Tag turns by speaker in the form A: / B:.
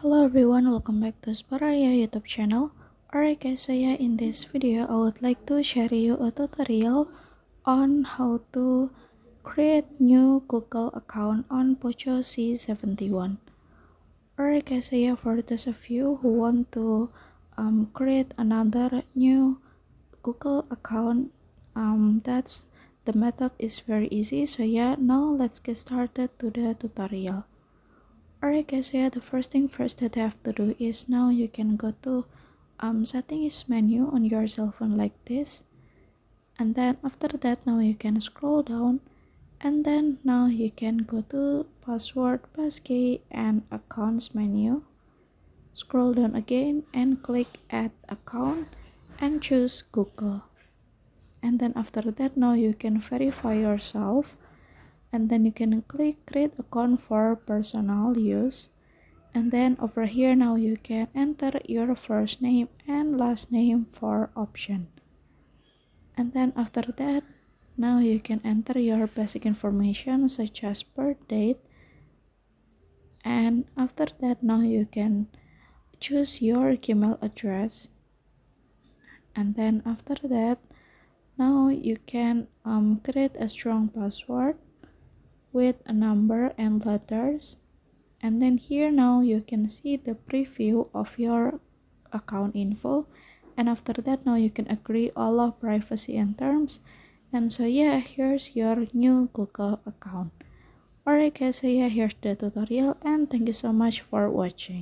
A: Hello everyone, welcome back to Spararia YouTube channel. Alright guys, so yeah, in this video I would like to share you a tutorial on how to create new Google account on Poco C71. Alright guys, so yeah, for those of you who want to create another new Google account, that's the method is very easy. So yeah, now let's get started to the tutorial. Alright guys, so yeah, the first thing first that you have to do is now you can go to settings menu on your cell phone like this, and then after that now you can scroll down, and then now you can go to password, passkey and accounts menu, scroll down again and click add account and choose Google, and then after that now you can verify yourself, and then you can click create account for personal use, and then over here now you can enter your first name and last name for option, and then after that now you can enter your basic information such as birth date, and after that now you can choose your email address, and then after that now you can create a strong password with a number and letters, and then here now you can see the preview of your account info, and after that now you can agree all of privacy and terms, and so yeah, here's your new Google account. Alright guys, so yeah, here's the tutorial and thank you so much for watching.